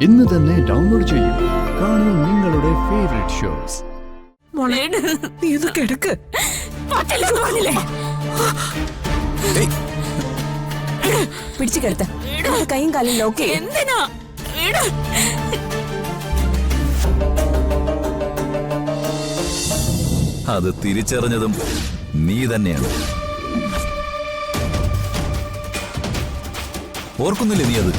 ഇന്ന് തന്നെ ഡൗൺലോഡ് ചെയ്യൂ. കാണൂ നിങ്ങളുടെ ഫേവറേറ്റ് ഷോസ്. നീ ഇത് കിടക്ക്. പിടിച്ചു കിടത്ത കൈയും കാലും ലോക്ക്. എന്തിനാ അത് തിരിച്ചറിഞ്ഞതും നീ തന്നെയാണ്. ഓർക്കുന്നില്ലേ നീ അത്?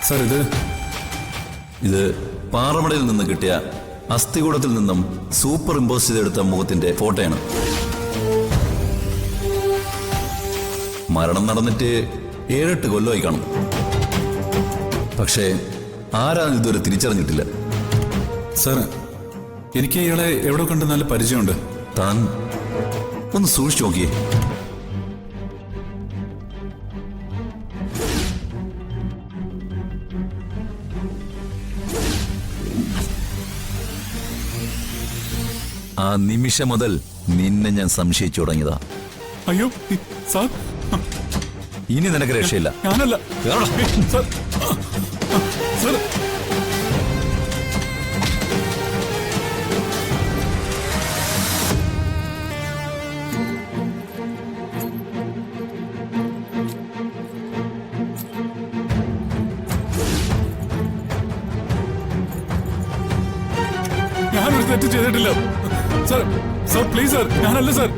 സാർ, ഇത് പാറമടയിൽ നിന്ന് കിട്ടിയ അസ്ഥികൂടത്തിൽ നിന്നും സൂപ്പർ ഇമ്പോസ് ചെയ്തെടുത്ത മുഖത്തിന്റെ ഫോട്ടോയാണ്. മരണം നടന്നിട്ട് 7-8 കൊല്ലമായി കാണും. പക്ഷേ ആരാണ് ഇതുവരെ തിരിച്ചറിഞ്ഞിട്ടില്ല. സാർ, എനിക്ക് ഇയാളെ എവിടെ കണ്ട് നല്ല പരിചയമുണ്ട്. താൻ ഒന്ന് സൂക്ഷിച്ചു നോക്കിയേ. ആ നിമിഷം മുതൽ നിന്നെ ഞാൻ സംശയിച്ചു തുടങ്ങിയതാ. അയ്യോ സാർ, ഇനി നിനക്ക് രക്ഷയില്ല. ഞാനല്ല സാർ. സാർ, ഞാനൊരു തെറ്റ് ചെയ്തിട്ടില്ല സാർ. സാർ പ്ലീസ് സാർ, ഞാനല്ല സാർ.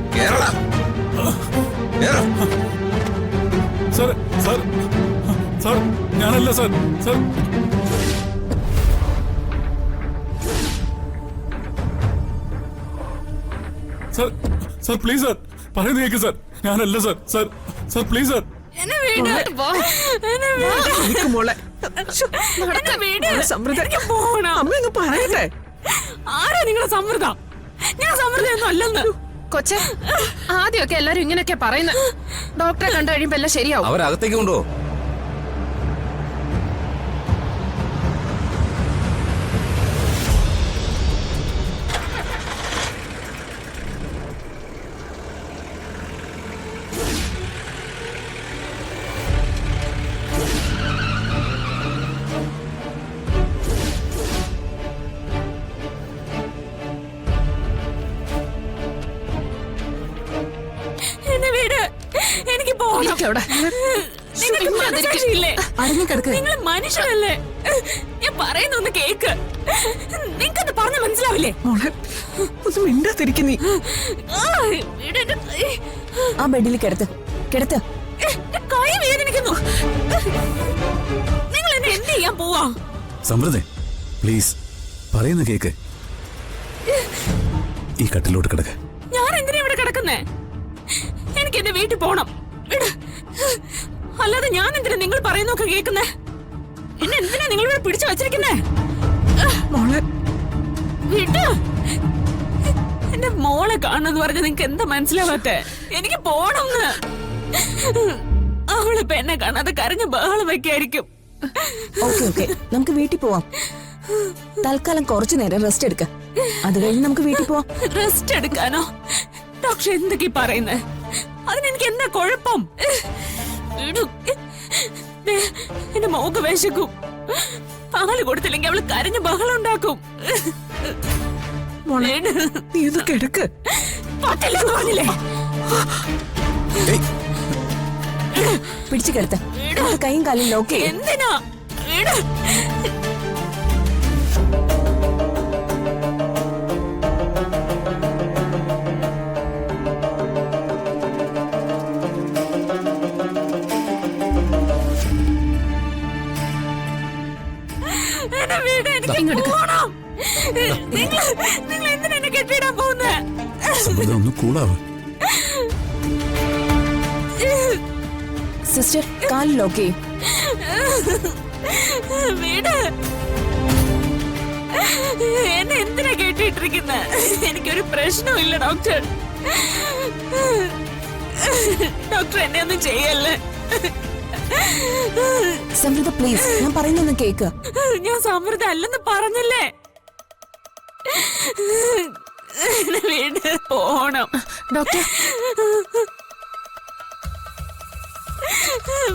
സാർ സാർ സാർ ഞാനല്ല sir. Sir sir sir please sir, പറയുന്നത് കേൾക്ക് സാർ. ഞാനല്ല sir. Sir sir please sir. പറയട്ടെ. ആരാ നിങ്ങളെ സമ്മർദ്ദം? ഞാൻ സമ്മർദ്ദമൊന്നും അല്ലെന്ന്. കൊച്ചെ, ആദ്യമൊക്കെ എല്ലാരും ഇങ്ങനെയൊക്കെ പറയുന്നത്. ഡോക്ടറെ കണ്ടു കഴിയുമ്പോ എല്ലാം ശരിയാവും. അവരകത്തേക്ക് കൊണ്ടുപോ. എനിക്ക് പോകണം. നിങ്ങൾ മനുഷ്യരല്ലേ? ഞാൻ പറയുന്നൊന്ന് കേക്ക്. നിങ്ങൾക്കത് പറഞ്ഞ മനസ്സിലാവില്ലേ? ഒന്നും മിണ്ടാതിരിക്കുന്നീ. ആ ബെഡിൽ കിടത്ത് കിടത്ത്. കൈ വേദനിക്കുന്നു. നിങ്ങൾ എന്നെ എന്ത് ചെയ്യാൻ പോവാ? സമൃദ്ധേ, പ്ലീസ് പറയുന്ന കേക്ക്. ഈ കട്ടിലോട്ട് കിടക്ക. ഞാൻ എന്തിനാ ഇവിടെ കിടക്കുന്നേ? എനിക്ക് എന്റെ വീട്ടിൽ പോണം. അല്ലാതെ ഞാൻ എന്തിനാ നിങ്ങൾ പറയുന്നൊക്കെ കേൾക്കുന്നേ? എന്നെ എന്തിനാ നിങ്ങൾ ഇവിടെ പിടിച്ചു വച്ചിരിക്കുന്നേ? എന്റെ മോളെ കാണുന്നത് പറഞ്ഞ നിങ്ങക്ക് എന്താ മനസ്സിലാവാത്തെ? എനിക്ക് പോണമെന്ന്. അവളിപ്പോ എന്നെ കാണാതെ കരഞ്ഞ് ബഹളം വെക്കായിരിക്കും. ഓക്കെ നമുക്ക് വീട്ടിൽ പോവാം. തൽക്കാലം കുറച്ചു നേരം റെസ്റ്റ് എടുക്ക. അത് കഴിഞ്ഞ് നമുക്ക് വീട്ടിൽ പോവാം. റെസ്റ്റ് എടുക്കാനോ? ഡോക്ടർ എന്തൊക്കെ പറയുന്നേ? അതിനെനിക്ക് എന്താ കുഴപ്പം? എന്റെ മോക്ക് വിശക്കും. പാല് കൊടുത്തില്ലെങ്കിൽ അവള് കരഞ്ഞ് ബഹളം ഉണ്ടാക്കും. നീ ഒന്ന് കിടക്ക്. പറ്റില്ലെന്ന് പറഞ്ഞില്ലേ? പിടിച്ചു കിടത്ത കൈയും കാലും ലോക്ക്. എന്തിനാ? നിങ്ങൾ എന്തിനാ എന്നെ കെട്ടിയിടാൻ പോകുന്നേ? ഒന്ന് കൂളാവ്. സിസ്റ്റർ കാല് ലോക്ക് ചെയ്യും. വീട് എന്നെ എന്തിനാ കേട്ടിട്ടിരിക്കുന്നെ? എനിക്കൊരു പ്രശ്നമില്ല ഡോക്ടർ. ഡോക്ടർ എന്നെ ഒന്നും ചെയ്യല്ലേ. സമൃദ്ധ പ്ലീസ്, ഞാൻ പറയുന്നൊന്ന് കേക്ക്. ഞാൻ സമൃദ്ധ അല്ലെന്ന് പറഞ്ഞല്ലേ? എന്നെ വീട് പോണം. ഡോക്ടർ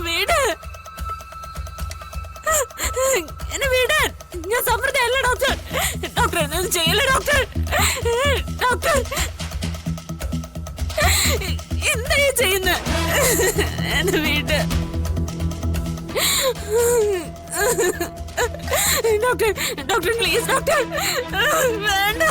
വീട് എന്നെ വീടാൻ ഞാൻ സമ്മർദ്ദമല്ല ഡോക്ടർ. ഡോക്ടർ എന്നത് ചെയ്യല്ലേ ഡോക്ടർ. ഡോക്ടർ എന്താ ഈ ചെയ്യുന്നത്? എന്നെ വീട് ഡോക്ടർ. Doctor please doctor. വേണ്ട. വേണ്ട.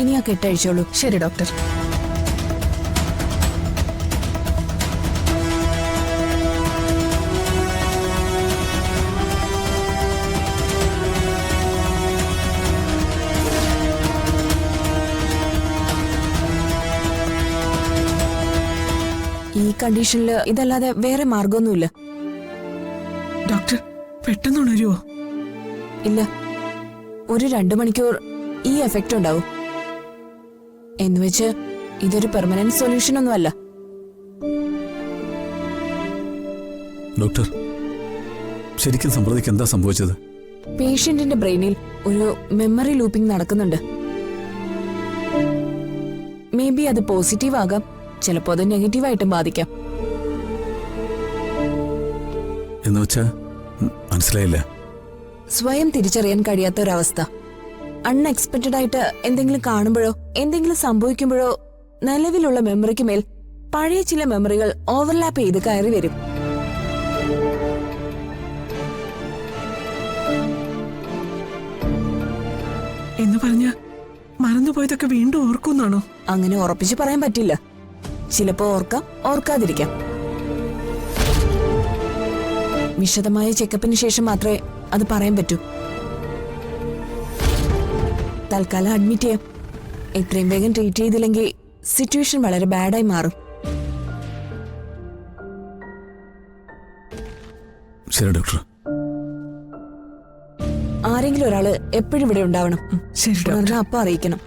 ഇനി ആ കെട്ടഴിച്ചോളൂ. ശരി ഡോക്ടർ. ഈ കണ്ടീഷനിൽ ഇതല്ലാതെ വേറെ മാർഗമൊന്നുമില്ല. ഡോക്ടർ പെട്ടെന്ന് ഉണരുവോ? ഇല്ല, ഒരു 2 മണിക്കൂർ ഈ എഫക്റ്റ് ഉണ്ടാവും. എന്നുവെച്ച് ഇതൊരു പെർമനന്റ് സൊല്യൂഷൻ ഒന്നുമല്ല. ഡോക്ടർ ശരിക്കും സമ്പ്രതിക്ക് എന്താ സംഭവിച്ചത്? പേഷ്യന്റിന്റെ ബ്രെയിനിൽ ഒരു മെമ്മറി ലൂപ്പിംഗ് നടക്കുന്നുണ്ട്. മേ ബി അത് പോസിറ്റീവ് ആകാം, ചിലപ്പോ അത് നെഗറ്റീവായിട്ടും ബാധിക്കാം. എന്ന് വെച്ചാ മനസ്സിലായില്ല. സ്വയം തിരിച്ചറിയാൻ കഴിയാത്ത ഒരവസ്ഥ. അൺഎക്സ്പെക്റ്റഡ് ആയിട്ട് എന്തെങ്കിലും കാണുമ്പോഴോ എന്തെങ്കിലും സംഭവിക്കുമ്പോഴോ നിലവിലുള്ള മെമ്മറിക്ക് മേൽ പഴയ ചില മെമ്മറികൾ ഓവർലാപ്പ് ചെയ്ത് കയറി വരും. എന്ന് പറഞ്ഞ മറന്നുപോയതൊക്കെ വീണ്ടും ഓർക്കുന്നാണോ? അങ്ങനെ ഉറപ്പിച്ച് പറയാൻ പറ്റില്ല. ചിലപ്പോ ഓർക്കാം, ഓർക്കാതിരിക്കാം. വിശദമായ ചെക്കപ്പിന് ശേഷം മാത്രമേ അത് പറയാൻ പറ്റൂ. തൽക്കാലം അഡ്മിറ്റ് ചെയ്യാം. എത്രയും വേഗം ട്രീറ്റ് ചെയ്തില്ലെങ്കിൽ സിറ്റുവേഷൻ വളരെ ബാഡായി മാറും. ശരി ഡോക്ടർ. ആരെങ്കിലും ഒരാള് എപ്പോഴും ഇവിടെ ഉണ്ടാവണം. ശരി ഡോക്ടർ. അപ്പൊ അറിയിക്കണം.